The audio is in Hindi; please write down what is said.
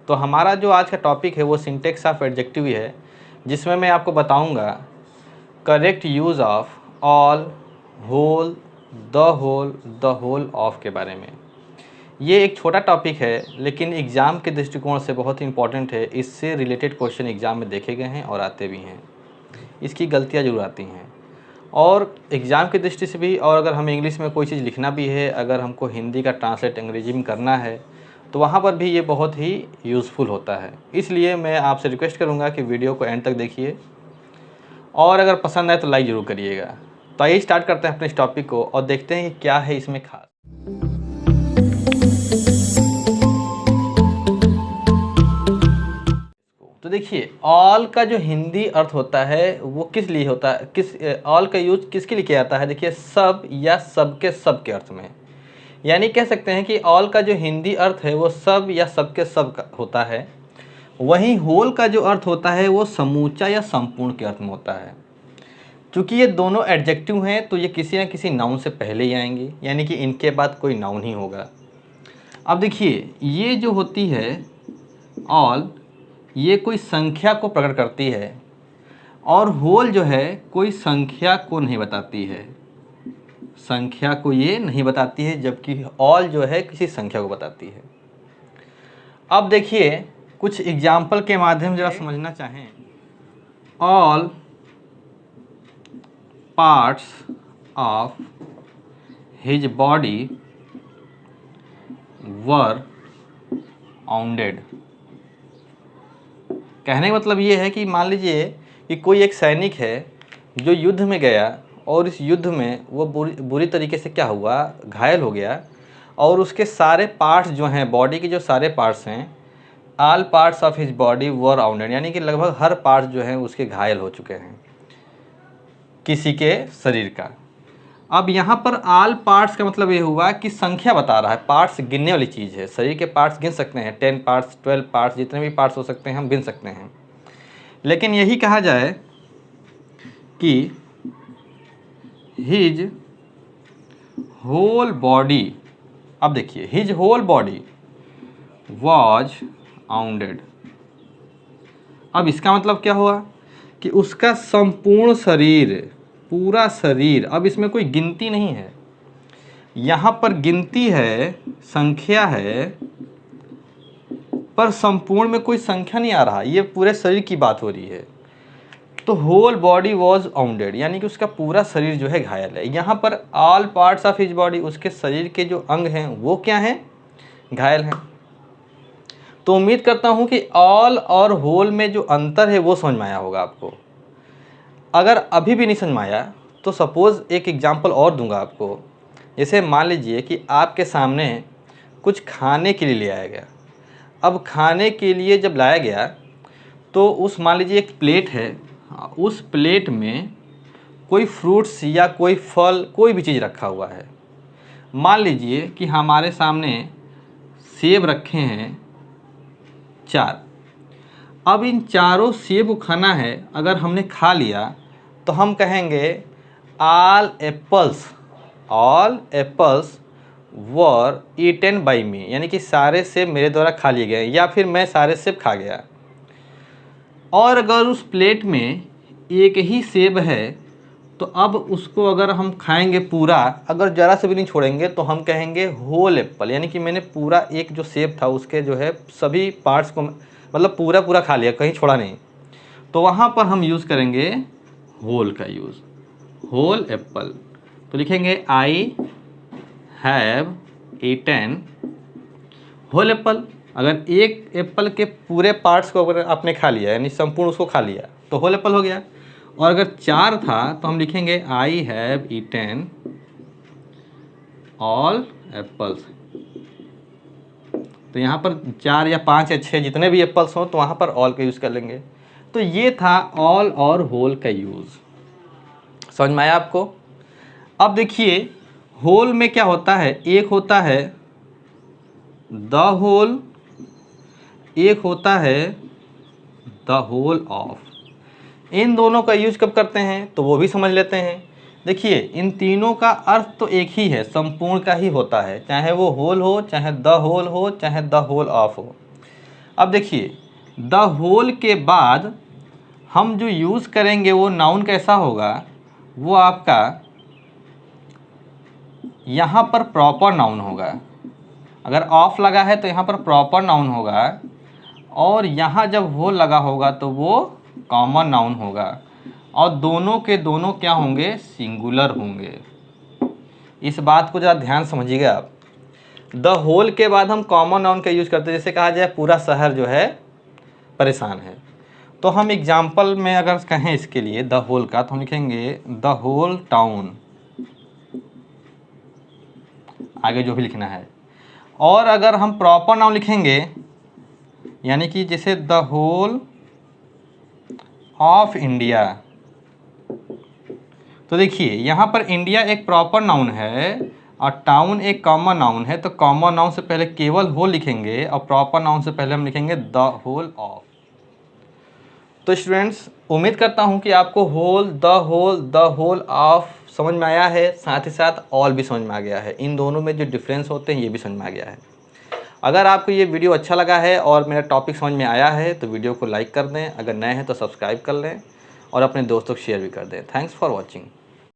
तो हमारा जो आज का टॉपिक है वो सिंटेक्स ऑफ एडजेक्टिव ही है, जिसमें मैं आपको बताऊंगा correct use of all, whole, the whole of के बारे में। ये एक छोटा टॉपिक है लेकिन एग्ज़ाम के दृष्टिकोण से बहुत ही इंपॉर्टेंट है। इससे रिलेटेड क्वेश्चन एग्ज़ाम में देखे गए हैं और आते भी हैं। इसकी गलतियाँ ज़रूर आती हैं और एग्ज़ाम की दृष्टि से भी, और अगर हमें इंग्लिश में कोई चीज़ लिखना भी है, अगर हमको हिंदी का ट्रांसलेट अंग्रेजी में करना है तो वहाँ पर भी ये बहुत ही यूज़फुल होता है। इसलिए मैं आपसे रिक्वेस्ट करूँगा कि वीडियो को एंड तक देखिए और अगर पसंद आए तो लाइक ज़रूर करिएगा। तो आइए स्टार्ट करते हैं अपने इस टॉपिक को और देखते हैं कि क्या है इसमें खास। तो देखिए, ऑल का जो हिंदी अर्थ होता है वो किस लिए होता है, ऑल का यूज किसके लिए किया जाता है? देखिए, सब या सब के अर्थ में, यानी कह सकते हैं कि ऑल का जो हिंदी अर्थ है वो सब या सब के सब का होता है। वहीं होल का जो अर्थ होता है वो समूचा या संपूर्ण के अर्थ में होता है। चूँकि ये दोनों एडजेक्टिव हैं तो ये किसी न किसी नाउन से पहले ही आएंगे, यानी कि इनके बाद कोई नाउन ही होगा। अब देखिए, ये जो होती है ऑल, ये कोई संख्या को प्रकट करती है और होल जो है कोई संख्या को नहीं बताती है, संख्या को ये नहीं बताती है, जबकि ऑल जो है किसी संख्या को बताती है। अब देखिए, कुछ एग्जाम्पल के माध्यम से जरा समझना चाहें। All parts of his body were bounded. कहने का मतलब ये है कि मान लीजिए कि कोई एक सैनिक है जो युद्ध में गया और इस युद्ध में वो बुरी तरीके से क्या हुआ, घायल हो गया, और उसके सारे पार्ट्स जो हैं, बॉडी के जो सारे पार्ट्स हैं, all parts of his body were bounded, यानी कि लगभग हर पार्ट जो है उसके घायल हो चुके हैं किसी के शरीर का। अब यहाँ पर ऑल पार्ट्स का मतलब ये हुआ कि संख्या बता रहा है, पार्ट्स गिनने वाली चीज़ है। शरीर के पार्ट्स गिन सकते हैं, 10 पार्ट्स, 12 पार्ट्स, जितने भी पार्ट्स हो सकते हैं हम गिन सकते हैं। लेकिन यही कहा जाए कि हिज होल बॉडी, अब देखिए, his whole body was wounded. अब इसका मतलब क्या हुआ कि उसका संपूर्ण शरीर, पूरा शरीर, अब इसमें कोई गिनती नहीं है, यहाँ पर गिनती है, संख्या है, पर संपूर्ण में कोई संख्या नहीं आ रहा, ये पूरे शरीर की बात हो रही है। तो होल बॉडी वॉज वाउंडेड, यानी कि उसका पूरा शरीर जो है घायल है। यहाँ पर all parts of his body, उसके शरीर के जो अंग हैं वो क्या हैं, घायल हैं। तो उम्मीद करता हूँ कि ऑल और होल में जो अंतर है वो समझ में आया होगा आपको। अगर अभी भी नहीं समझ में आया तो सपोज़ एक एग्जांपल और दूंगा आपको। जैसे मान लीजिए कि आपके सामने कुछ खाने के लिए ले आया गया। अब खाने के लिए जब लाया गया तो उस, मान लीजिए एक प्लेट है, उस प्लेट में कोई फ्रूट्स या कोई फल, कोई भी चीज़ रखा हुआ है। मान लीजिए कि हमारे सामने सेब रखे हैं 4। अब इन चारों सेब को खाना है, अगर हमने खा लिया तो हम कहेंगे all apples were eaten by me, यानी कि सारे सेब मेरे द्वारा खा लिए गए, या फिर मैं सारे सेब खा गया। और अगर उस प्लेट में एक ही सेब है तो अब उसको अगर हम खाएंगे पूरा, अगर ज़रा से भी नहीं छोड़ेंगे, तो हम कहेंगे होल एप्पल, यानी कि मैंने पूरा एक जो सेब था उसके जो है सभी पार्ट्स को, मतलब पूरा खा लिया, कहीं छोड़ा नहीं। तो वहाँ पर हम यूज़ करेंगे होल का यूज़, होल एप्पल। तो लिखेंगे I have eaten whole apple. अगर एक एप्पल के पूरे पार्ट्स को अगर आपने खा लिया, यानी संपूर्ण उसको खा लिया, तो होल एप्पल हो गया। और अगर 4 था तो हम लिखेंगे I have eaten all apples. तो यहाँ पर 4 या 5 या 6 जितने भी एप्पल्स हों तो वहाँ पर ऑल का यूज़ कर लेंगे। तो ये था ऑल और होल का यूज़। समझ में आया आपको? अब देखिए, होल में क्या होता है, एक होता है द होल, एक होता है द होल ऑफ। इन दोनों का यूज कब करते हैं तो वो भी समझ लेते हैं। देखिए, इन तीनों का अर्थ तो एक ही है, संपूर्ण का ही होता है, चाहे वो होल हो, चाहे द होल हो, चाहे द होल ऑफ हो। अब देखिए द होल के बाद हम जो यूज़ करेंगे वो नाउन कैसा होगा, वो आपका यहाँ पर प्रॉपर नाउन होगा। अगर ऑफ लगा है तो यहाँ पर प्रॉपर नाउन होगा, और यहाँ जब होल लगा होगा तो वो कॉमन नाउन होगा, और दोनों के दोनों क्या होंगे, सिंगुलर होंगे। इस बात को ज़रा ध्यान समझिएगा आप। द होल के बाद हम कॉमन नाउन का यूज़ करते हैं, जैसे कहा जाए पूरा शहर जो है परेशान है, तो हम एग्जाम्पल में अगर कहें इसके लिए द होल का, तो हम लिखेंगे द होल टाउन, आगे जो भी लिखना है। और अगर हम प्रॉपर नाउन लिखेंगे, यानी कि जैसे द होल ऑफ इंडिया, तो देखिए यहाँ पर इंडिया एक प्रॉपर नाउन है और टाउन एक कॉमन नाउन है, तो कॉमन नाउन से पहले केवल होल लिखेंगे और प्रॉपर नाउन से पहले हम लिखेंगे द होल ऑफ। तो स्टूडेंट्स, उम्मीद करता हूँ कि आपको होल, द होल ऑफ समझ में आया है, साथ ही साथ ऑल भी समझ में आ गया है। इन दोनों में जो डिफरेंस होते हैं ये भी समझ में आ गया है। अगर आपको ये वीडियो अच्छा लगा है और मेरा टॉपिक समझ में आया है तो वीडियो को लाइक कर दें, अगर नए हैं तो सब्सक्राइब कर लें और अपने दोस्तों को शेयर भी कर दें। Thanks for watching.